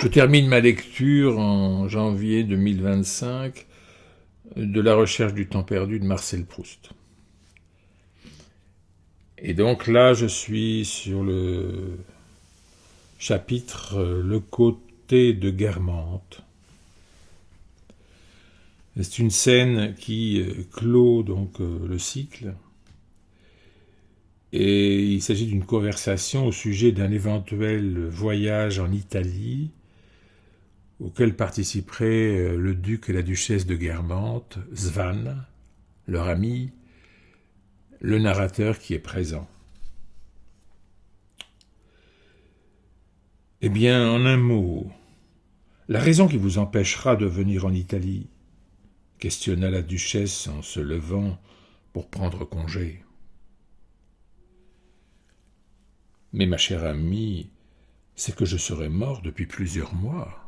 Je termine ma lecture en janvier 2025 de La recherche du temps perdu de Marcel Proust. Et donc là, je suis sur le chapitre Le côté de Guermantes. C'est une scène qui clôt donc le cycle. Et il s'agit d'une conversation au sujet d'un éventuel voyage en Italie auquel participeraient le duc et la duchesse de Guermantes, Svan, leur ami, le narrateur qui est présent. Eh bien, en un mot, la raison qui vous empêchera de venir en Italie, questionna la duchesse en se levant pour prendre congé. Mais ma chère amie, c'est que je serais mort depuis plusieurs mois.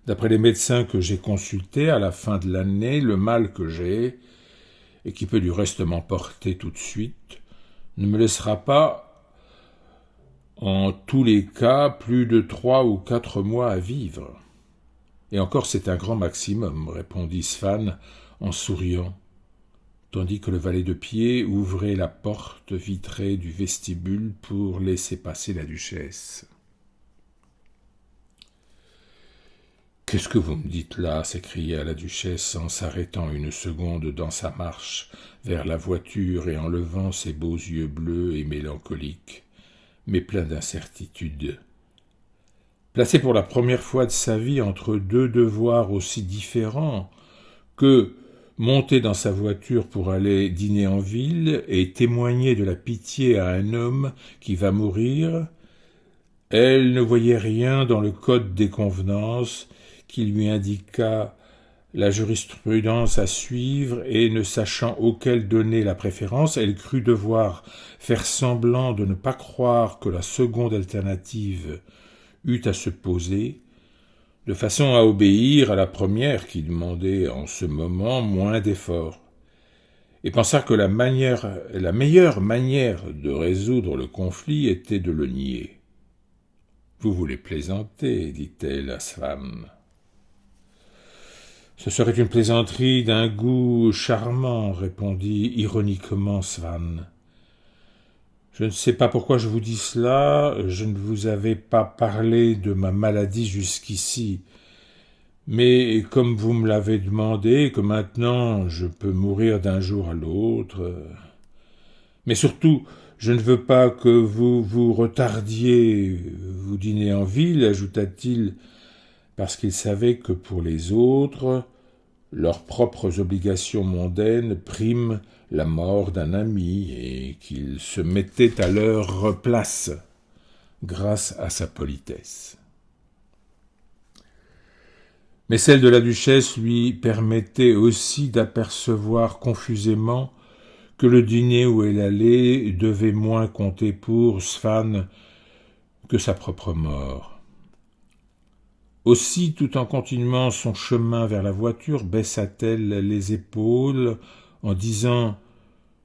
D'après les médecins que j'ai consultés à la fin de l'année, le mal que j'ai, et qui peut du reste m'emporter tout de suite, ne me laissera pas, en tous les cas, plus de 3 ou 4 mois à vivre. Et encore c'est un grand maximum, répondit Svan en souriant, tandis que le valet de pied ouvrait la porte vitrée du vestibule pour laisser passer la duchesse. « Qu'est-ce que vous me dites là » s'écria la duchesse en s'arrêtant une seconde dans sa marche vers la voiture et en levant ses beaux yeux bleus et mélancoliques, mais pleins d'incertitude. Placée pour la première fois de sa vie entre deux devoirs aussi différents que monter dans sa voiture pour aller dîner en ville et témoigner de la pitié à un homme qui va mourir, elle ne voyait rien dans le code des convenances qui lui indiqua la jurisprudence à suivre et, ne sachant auquel donner la préférence, elle crut devoir faire semblant de ne pas croire que la seconde alternative eût à se poser, de façon à obéir à la première qui demandait en ce moment moins d'efforts, et pensa que la meilleure manière de résoudre le conflit était de le nier. « Vous voulez plaisanter, dit-elle à Svan. « Ce serait une plaisanterie d'un goût charmant, répondit ironiquement Svan. Je ne sais pas pourquoi je vous dis cela, je ne vous avais pas parlé de ma maladie jusqu'ici, mais comme vous me l'avez demandé, que maintenant je peux mourir d'un jour à l'autre. Mais surtout, je ne veux pas que vous vous retardiez, vous dîner en ville, ajouta-t-il, parce qu'il savait que pour les autres, leurs propres obligations mondaines priment la mort d'un ami et qu'il se mettait à leur place grâce à sa politesse. Mais celle de la duchesse lui permettait aussi d'apercevoir confusément que le dîner où elle allait devait moins compter pour Svan que sa propre mort. Aussi, tout en continuant son chemin vers la voiture, baissa-t-elle les épaules en disant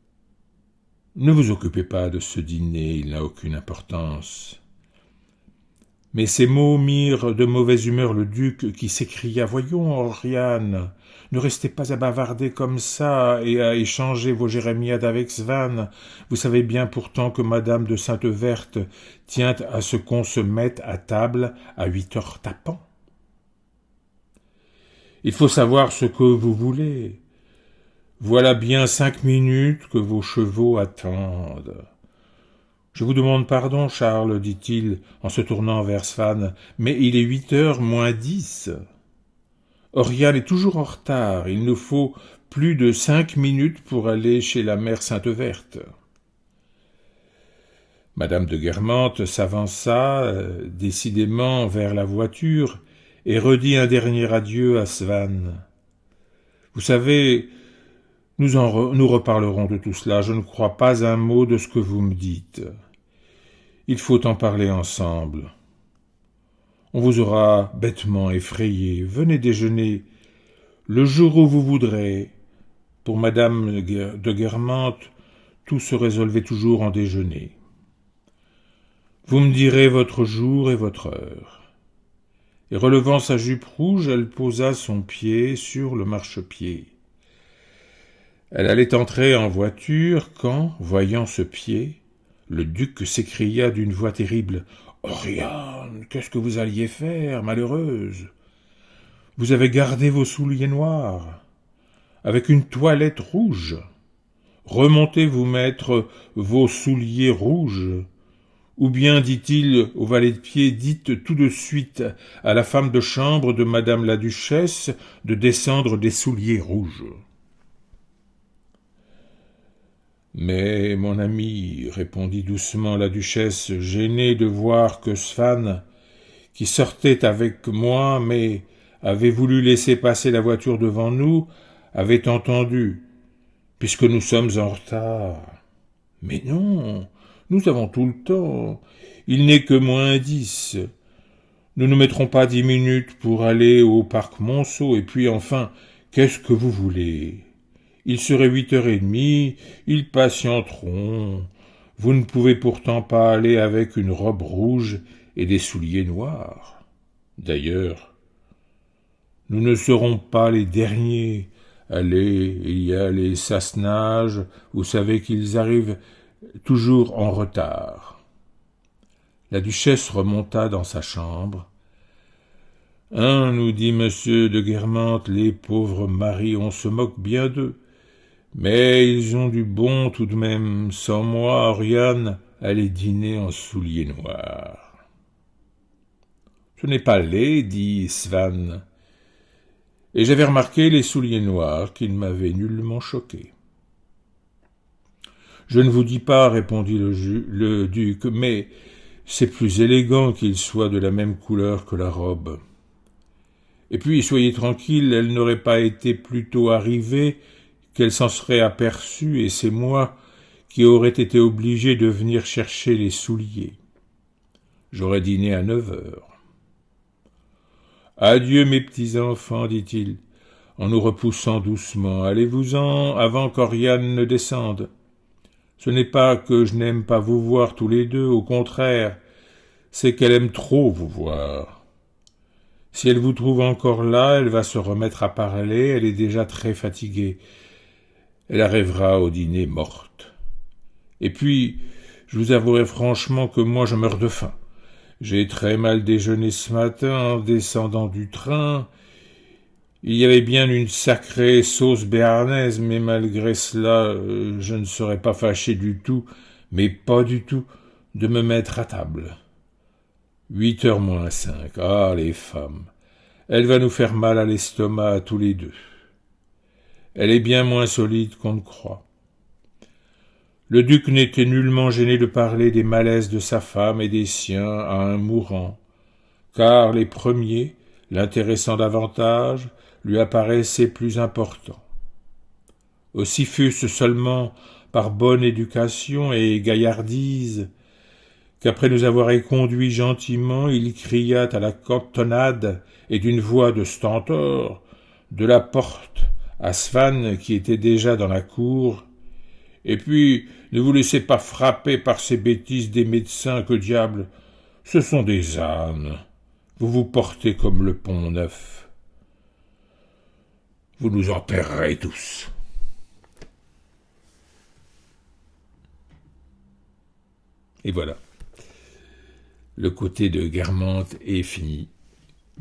« Ne vous occupez pas de ce dîner, il n'a aucune importance. » Mais ces mots mirent de mauvaise humeur le duc qui s'écria « Voyons, Oriane, ne restez pas à bavarder comme ça et à échanger vos jérémiades avec Svan. Vous savez bien pourtant que madame de Sainte-Verte tient à ce qu'on se mette à table à 8 heures tapant. Il faut savoir ce que vous voulez. Voilà bien 5 minutes que vos chevaux attendent. Je vous demande pardon, Charles, dit-il en se tournant vers Svan, mais il est 8h moins 10. Oriane est toujours en retard. Il nous faut plus de 5 minutes pour aller chez la mère Sainte-Verte. Madame de Guermantes s'avança décidément vers la voiture et redit un dernier adieu à Svan. Vous savez, nous reparlerons de tout cela. Je ne crois pas un mot de ce que vous me dites. Il faut en parler ensemble. On vous aura bêtement effrayé. Venez déjeuner le jour où vous voudrez. Pour madame de Guermantes, tout se résolvait toujours en déjeuner. Vous me direz votre jour et votre heure. et relevant sa jupe rouge, elle posa son pied sur le marchepied. Elle allait entrer en voiture quand, voyant ce pied, le duc s'écria d'une voix terrible. « Oriane, qu'est-ce que vous alliez faire, malheureuse? Vous avez gardé vos souliers noirs, avec une toilette rouge. Remontez vous mettre vos souliers rouges. Ou bien, dit-il au valet de pied, dites tout de suite à la femme de chambre de madame la duchesse de descendre des souliers rouges. » « Mais, mon ami, répondit doucement la duchesse, gênée de voir que Svan, qui sortait avec moi, mais avait voulu laisser passer la voiture devant nous, avait entendu, puisque nous sommes en retard. Mais non, nous avons tout le temps, il n'est que -10. Nous ne mettrons pas 10 minutes pour aller au parc Monceau, et puis enfin, qu'est-ce que vous voulez ? Il serait 8h30, ils patienteront. Vous ne pouvez pourtant pas aller avec une robe rouge et des souliers noirs. D'ailleurs, nous ne serons pas les derniers. Allez, il y a les Sassenage, vous savez qu'ils arrivent toujours en retard. » La duchesse remonta dans sa chambre. « Hein, nous dit monsieur de Guermantes, les pauvres maris, on se moque bien d'eux. Mais ils ont du bon tout de même. Sans moi, Oriane allait dîner en souliers noirs. »« Ce n'est pas laid, dit Svan. Et j'avais remarqué les souliers noirs qui ne m'avaient nullement choqué. »« Je ne vous dis pas, répondit le duc, mais c'est plus élégant qu'ils soient de la même couleur que la robe. Et puis, soyez tranquille, elle n'aurait pas été plus tôt arrivée qu'elle s'en serait aperçue, et c'est moi qui aurais été obligé de venir chercher les souliers. J'aurais dîné à 9h. « Adieu, mes petits enfants, dit-il, en nous repoussant doucement. Allez-vous-en avant qu'Oriane ne descende. Ce n'est pas que je n'aime pas vous voir tous les deux, au contraire, c'est qu'elle aime trop vous voir. Si elle vous trouve encore là, elle va se remettre à parler, elle est déjà très fatiguée. Elle arrivera au dîner morte. Et puis, je vous avouerai franchement que moi je meurs de faim. J'ai très mal déjeuné ce matin en descendant du train. Il y avait bien une sacrée sauce béarnaise, mais malgré cela, je ne serais pas fâché du tout, mais pas du tout, de me mettre à table. 8h moins 5. Ah, les femmes. Elle va nous faire mal à l'estomac à tous les deux. Elle est bien moins solide qu'on ne croit. Le duc n'était nullement gêné de parler des malaises de sa femme et des siens à un mourant, car les premiers, l'intéressant davantage, lui apparaissaient plus importants. Aussi fût-ce seulement par bonne éducation et gaillardise qu'après nous avoir éconduits gentiment, il cria à la cantonade et d'une voix de stentor, de la porte à Svan qui était déjà dans la cour. « Et puis, ne vous laissez pas frapper par ces bêtises des médecins, que diable, ce sont des ânes. Vous vous portez comme le Pont-Neuf. Vous nous enterrerez tous. » Et voilà. Le côté de Guermantes est fini,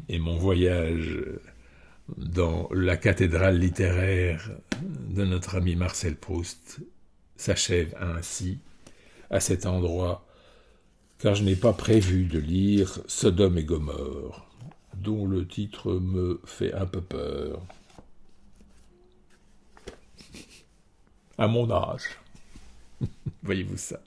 et mon voyage dans la cathédrale littéraire de notre ami Marcel Proust s'achève ainsi, à cet endroit, car je n'ai pas prévu de lire Sodome et Gomorrhe, dont le titre me fait un peu peur. À mon âge. Voyez-vous ça.